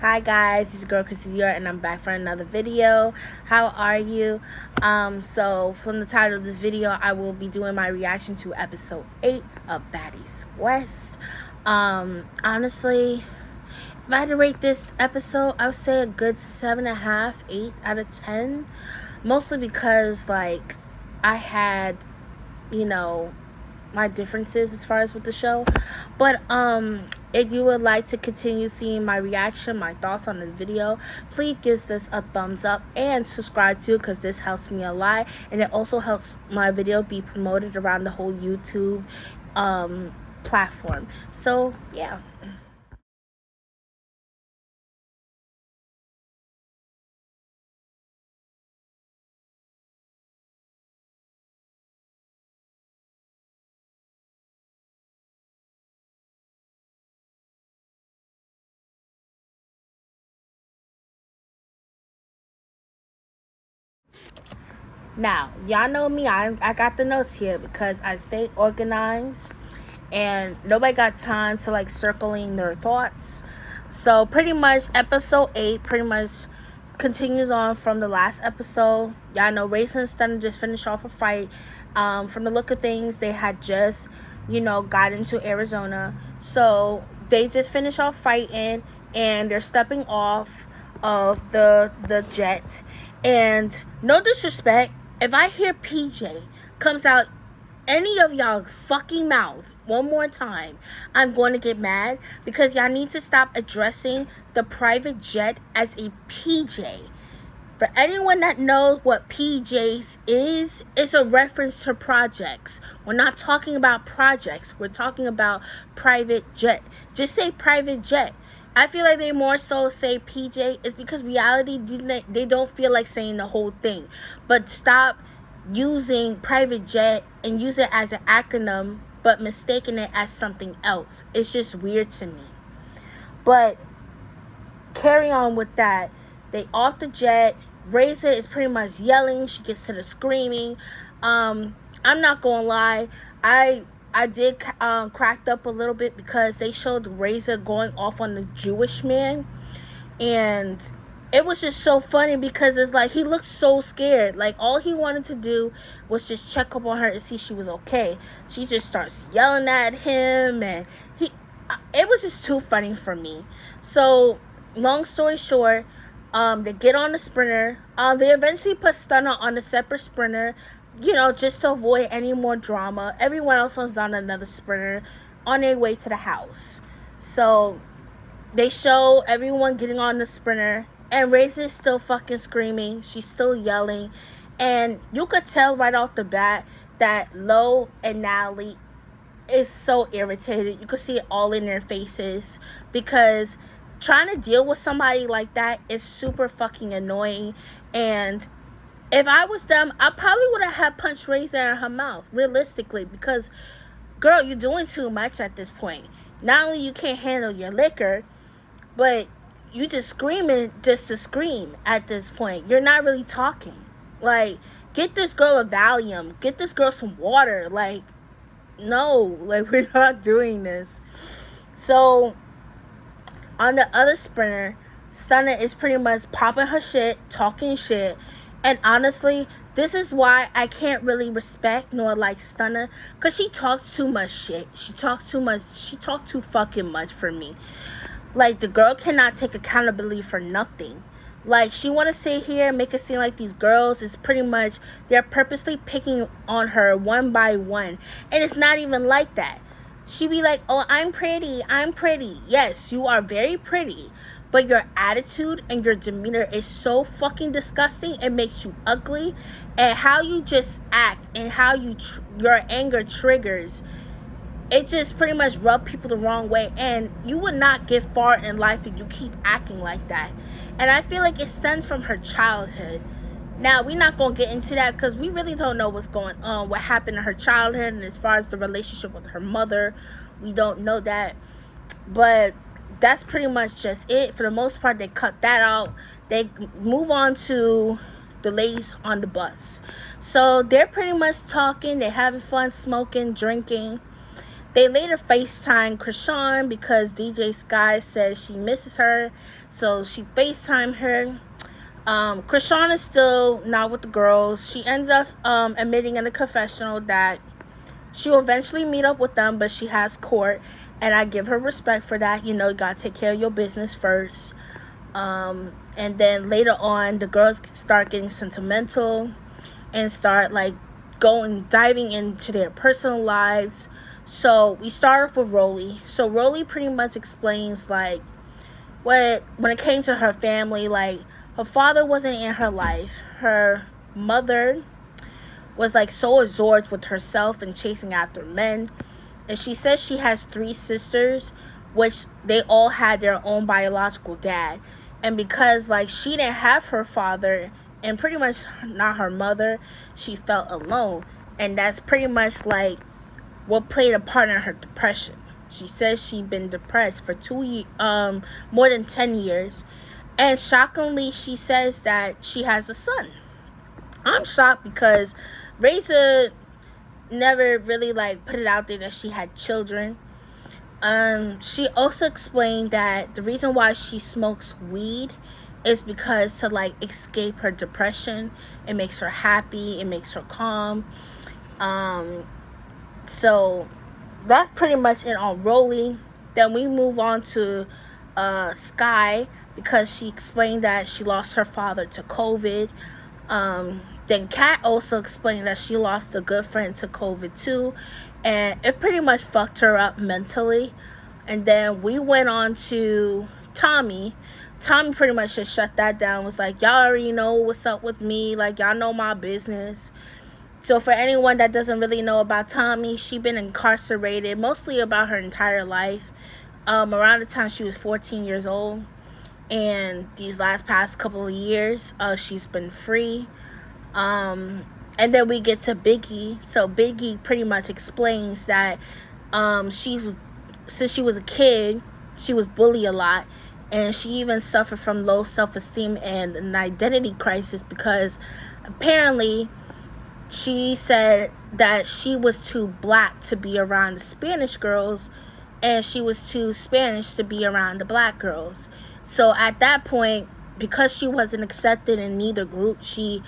Hi guys, it's your girl Christy and I'm back for another video. How are you? So from the title of this video, I will be doing my reaction to episode 8 of Baddies West. Honestly, if I had to rate this episode, I would say a good 7.5, 8 out of 10. Mostly because like I had, my differences as far as with the show. But if you would like to continue seeing my reaction, my thoughts on this video, please give this a thumbs up and subscribe too, because this helps me a lot, and it also helps my video be promoted around the whole YouTube platform. So yeah. Now, y'all know me, I got the notes here because I stay organized and nobody got time to like circling their thoughts. So pretty much episode 8 pretty much continues on from the last episode. Y'all know Raisin and Stunner just finished off a fight. From the look of things, they had just, got into Arizona. So they just finished off fighting and they're stepping off of the jet. And no disrespect, if I hear PJ comes out any of y'all fucking mouth one more time, I'm going to get mad, because y'all need to stop addressing the private jet as a PJ. For anyone that knows what PJs is, it's a reference to projects. We're not talking about projects. We're talking about private jet. Just say private jet. I feel like they more so say PJ is because reality, they don't feel like saying the whole thing. But stop using private jet and use it as an acronym, but mistaking it as something else. It's just weird to me. But carry on with that. They off the jet. Razor is pretty much yelling. She gets to the screaming. I'm not gonna lie, I did cracked up a little bit because they showed Razor going off on the Jewish man, and it was just so funny because it's like he looked so scared. Like all he wanted to do was just check up on her and see she was okay. She just starts yelling at him, and it was just too funny for me. So long story short, they get on the sprinter. They eventually put Stunner on a separate sprinter, just to avoid any more drama. Everyone else was on another sprinter on their way to the house. So they show everyone getting on the sprinter, and Razor's still fucking screaming. She's still yelling. And you could tell right off the bat that Lo and Natalie is so irritated. You could see it all in their faces, because trying to deal with somebody like that is super fucking annoying. And if I was them, I probably would have had punched Razor in her mouth, realistically, because, girl, you're doing too much at this point. Not only you can't handle your liquor, but you just screaming just to scream at this point. You're not really talking. Like, get this girl a Valium. Get this girl some water. Like, no. Like, we're not doing this. So, on the other sprinter, Stunner is pretty much popping her shit, talking shit. And honestly, this is why I can't really respect nor like Stunner, because she talks too much shit. She talks too much. She talks too fucking much for me. Like, the girl cannot take accountability for nothing. Like, she want to sit here and make it seem like these girls is pretty much, they're purposely picking on her one by one. And it's not even like that. She be like, oh, I'm pretty. I'm pretty. Yes, you are very pretty. But your attitude and your demeanor is so fucking disgusting. It makes you ugly. And how you just act and how your anger triggers, it just pretty much rub people the wrong way. And you would not get far in life if you keep acting like that. And I feel like it stems from her childhood. Now, we're not going to get into that because we really don't know what's going on, what happened in her childhood. And as far as the relationship with her mother, we don't know that. But that's pretty much just it. For the most part, they cut that out. They move on to the ladies on the bus. So they're pretty much talking. They're having fun, smoking, drinking. They later FaceTime Krishan because DJ Sky says she misses her, so she FaceTime her. Krishan is still not with the girls. She ends up admitting in a confessional that she will eventually meet up with them, but she has court, and I give her respect for that. You gotta take care of your business first. And then later on, the girls start getting sentimental and start diving into their personal lives. So we start off with Rolly. So Rolly pretty much explains when it came to her family, her father wasn't in her life. Her mother was so absorbed with herself and chasing after men. And she says she has 3 sisters, which they all had their own biological dad. And because she didn't have her father and pretty much not her mother, she felt alone. And that's pretty much what played a part in her depression. She says she'd been depressed for more than 10 years. And shockingly, she says that she has a son. I'm shocked because Reza never really put it out there that she had children. She also explained that the reason why she smokes weed is because to escape her depression. It makes her happy, it makes her calm. So that's pretty much it on Rolly. Then we move on to Sky, because she explained that she lost her father to COVID. Then Kat also explained that she lost a good friend to COVID too, and it pretty much fucked her up mentally. And then we went on to Tommy. Tommy pretty much just shut that down, was like, y'all already know what's up with me, y'all know my business. So for anyone that doesn't really know about Tommy, she's been incarcerated mostly about her entire life. Around the time she was 14 years old, and these past couple of years, she's been free. And then we get to Biggie. So Biggie pretty much explains that since she was a kid, she was bullied a lot, and she even suffered from low self-esteem and an identity crisis because apparently she said that she was too black to be around the Spanish girls, and she was too Spanish to be around the black girls. So at that point, because she wasn't accepted in neither group, she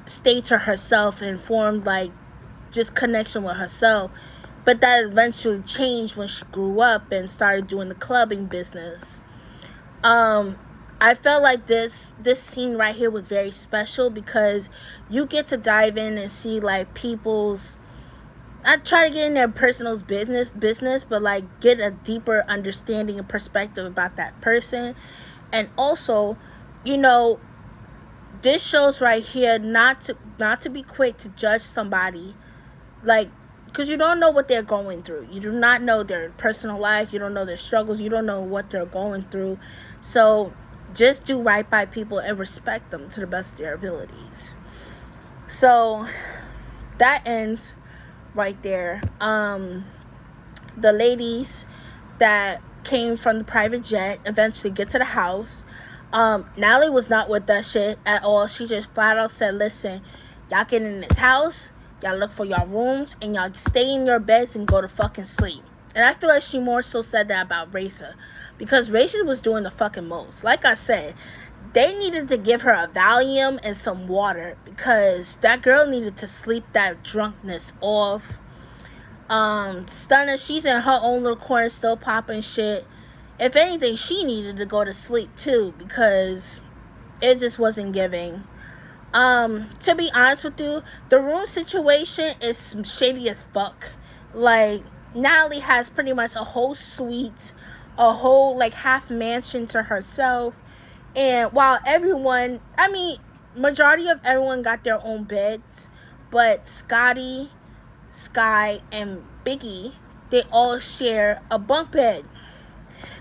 stayed to herself and formed just connection with herself. But that eventually changed when she grew up and started doing the clubbing business. I felt like this scene right here was very special because you get to dive in and see people's, I try to get in their personal business, but get a deeper understanding and perspective about that person. And also, this shows right here not to be quick to judge somebody, because you don't know what they're going through. You do not know their personal life. You don't know their struggles. You don't know what they're going through. So just do right by people and respect them to the best of their abilities. So that ends right there. The ladies that came from the private jet eventually get to the house. Natalie was not with that shit at all. She just flat out said, listen, y'all get in this house, y'all look for y'all rooms, and y'all stay in your beds and go to fucking sleep. And I feel like she more so said that about Reza, because Reza was doing the fucking most. Like I said, they needed to give her a Valium and some water, because that girl needed to sleep that drunkenness off. Stunner, she's in her own little corner still popping shit. If anything, she needed to go to sleep too, because it just wasn't giving. To be honest with you, the room situation is some shady as fuck. Natalie has pretty much a whole suite, a whole half mansion to herself, and while majority of everyone got their own beds, but Scotty, Sky, and Biggie, they all share a bunk bed.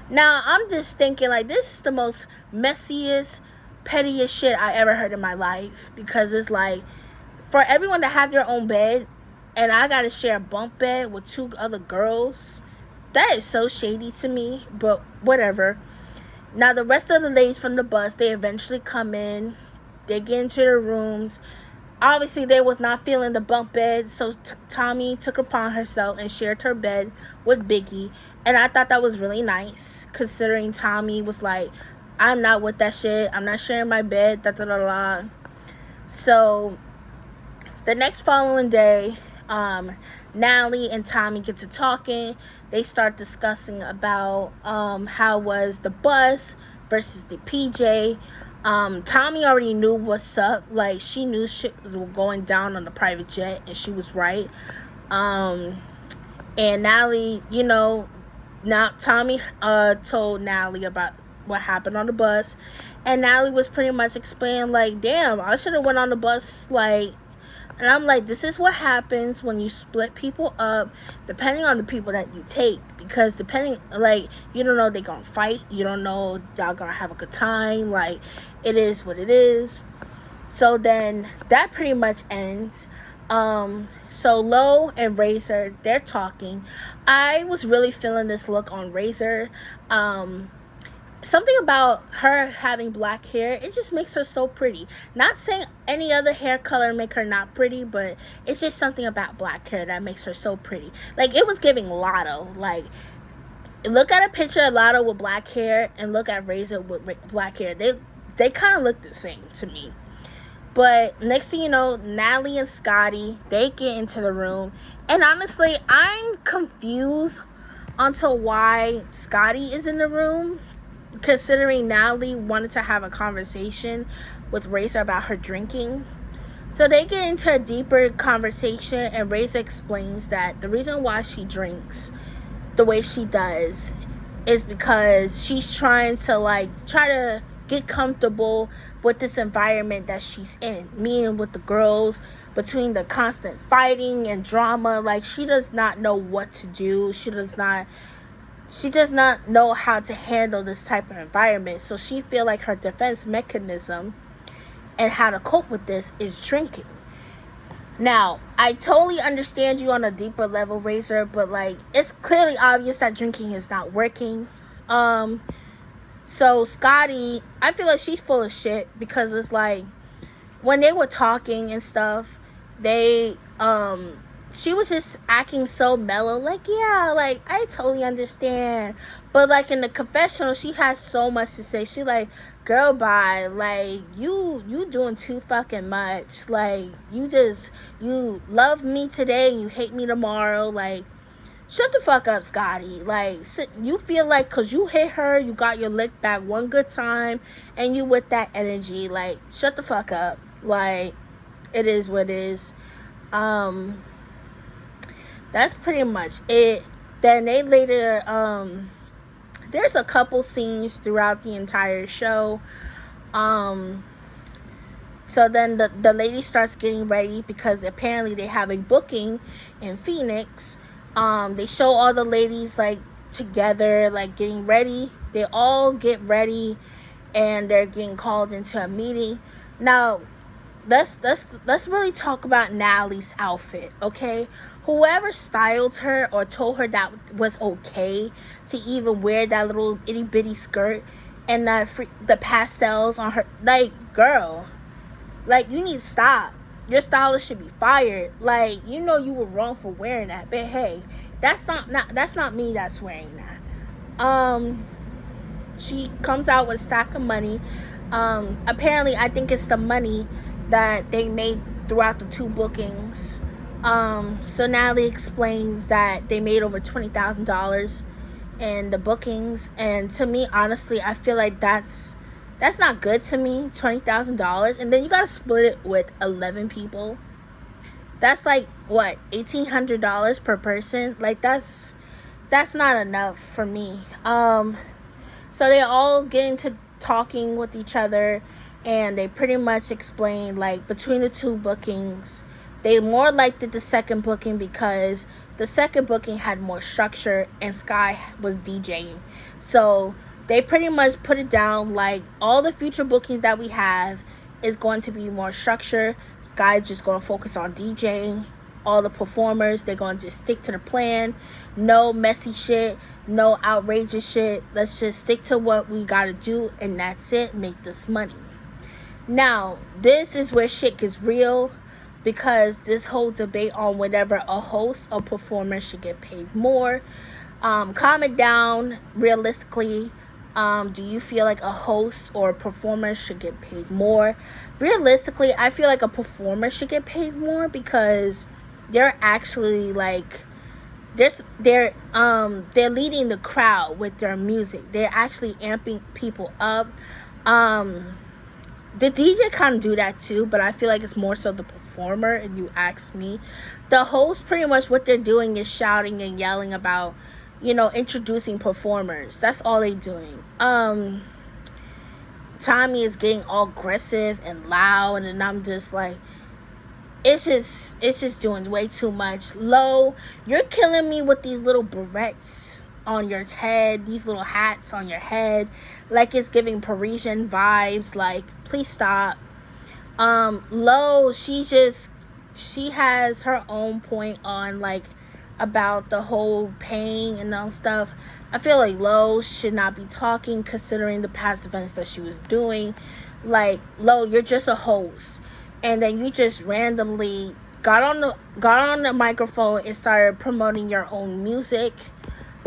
Now I'm just thinking this is the most messiest, pettiest shit I ever heard in my life, because it's for everyone to have their own bed and I gotta share a bunk bed with 2 other girls. That is so shady to me, but whatever. Now the rest of the ladies from the bus, they eventually come in, they get into their rooms. Obviously, they was not feeling the bunk bed, so Tommy took upon herself and shared her bed with Biggie. And I thought that was really nice, considering Tommy was like, I'm not with that shit. I'm not sharing my bed, da da da da. So, the next following day, Natalie and Tommy get to talking. They start discussing about how was the bus versus the PJ. Tommy already knew what's up. Like, she knew shit was going down on the private jet, and she was right. And Natalie, now Tommy told Natalie about what happened on the bus, and Natalie was pretty much explaining, like, damn, I should have went on the bus, like. And I'm like, this is what happens when you split people up, depending on the people that you take. Because depending, like, you don't know they're going to fight. You don't know y'all going to have a good time. Like, it is what it is. So then that pretty much ends. So Lo and Razor, they're talking. I was really feeling this look on Razor. Something about her having black hair, it just makes her so pretty. Not saying any other hair color make her not pretty, but it's just something about black hair that makes her so pretty. Like, it was giving Lotto. Like, look at a picture of Lotto with black hair and look at Razor with black hair. They kind of look the same to me. But next thing you know, Natalie and Scotty, they get into the room. And honestly, I'm confused onto why Scotty is in the room, considering Natalie wanted to have a conversation with Razor about her drinking. So they get into a deeper conversation, and Razor explains that the reason why she drinks the way she does is because she's trying to get comfortable with this environment that she's in, meaning with the girls, between the constant fighting and drama. Like, she does not know what to do. She does not know how to handle this type of environment. So she feel like her defense mechanism and how to cope with this is drinking. Now, I totally understand you on a deeper level, Razor, but like, it's clearly obvious that drinking is not working. So Scotty, I feel like she's full of shit, because it's like, when they were talking and stuff, she was just acting so mellow, like, yeah, like, I totally understand. But like, in the confessional, she has so much to say. She like, girl, bye, like, you doing too fucking much. Like, you love me today and you hate me tomorrow. Like, shut the fuck up, Scotty. Like, you feel like because you hit her, you got your lick back one good time, and you with that energy. Like, shut the fuck up. Like, it is what it is. That's pretty much it. Then they later, there's a couple scenes throughout the entire show. So then the lady starts getting ready, because apparently they have a booking in Phoenix. They show all the ladies, like, together, like, getting ready. They all get ready, and they're getting called into a meeting. Now, let's really talk about Natalie's outfit, okay? Whoever styled her or told her that was okay to even wear that little itty bitty skirt and the pastels on her, like, girl, like, you need to stop. Your stylist should be fired. Like, you were wrong for wearing that, but hey, that's not me that's wearing that. She comes out with a stack of money. Apparently, I think it's the money that they made throughout the two bookings. So Natalie explains that they made over $20,000 in the bookings, and to me, honestly, I feel like that's not good to me. $20,000, and then you gotta split it with 11 people. That's like, what, $1,800 per person? Like, that's not enough for me. So they all get into talking with each other, and they pretty much explain, like, between the two bookings, they more liked it the second booking, because the second booking had more structure and Sky was DJing. So they pretty much put it down, like, all the future bookings that we have is going to be more structure. Sky's just going to focus on DJing. All the performers, they're going to just stick to the plan. No messy shit, no outrageous shit. Let's just stick to what we got to do, and that's it. Make this money. Now, this is where shit gets real. because this whole debate on whether a host or performer should get paid more. Comment down realistically. Do you feel like a host or a performer should get paid more? Realistically, I feel like a performer should get paid more because they're actually like they're leading the crowd with their music. They're actually amping people up. The DJ kind of do that too, but I feel like it's more so the performer, if you ask me. The host, pretty much what they're doing is shouting and yelling about, introducing performers. That's all they're doing. Tommy is getting all aggressive and loud, and I'm just like, it's just doing way too much. Lo, you're killing me with these little barrettes on your head, these little hats on your head, like it's giving Parisian vibes. Like, please stop. Lo, she has her own point on, like, about the whole pain and all stuff. I feel like Lo should not be talking, considering the past events that she was doing. Like, Lo, you're just a host, and then you just randomly got on the microphone and started promoting your own music.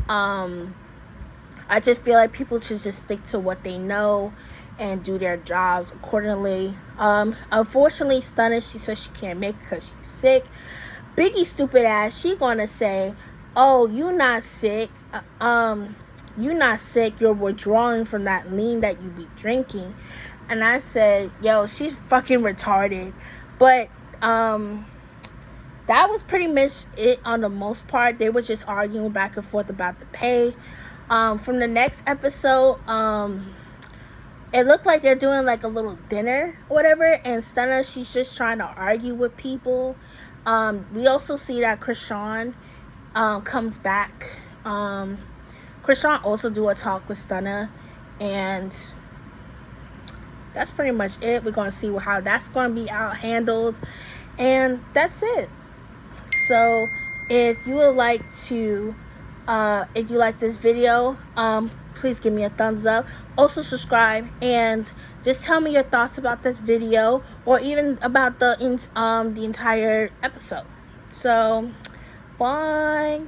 I just feel like people should just stick to what they know and do their jobs accordingly. Unfortunately, Stunner, she says she can't make it because she's sick. Biggie stupid ass, she gonna say, oh, you not sick, you not sick, you're withdrawing from that lean that you be drinking. And I said, yo, she's fucking retarded. But that was pretty much it on the most part. They were just arguing back and forth about the pay. From the next episode, it looked like they're doing like a little dinner or whatever, and Stunner, she's just trying to argue with people. We also see that Krishan comes back. Krishan also do a talk with Stunner, and that's pretty much it. We're going to see how that's going to be handled, and that's it. So if you would like to, if you like this video, please give me a thumbs up. Also subscribe, and just tell me your thoughts about this video, or even about the entire episode. So bye.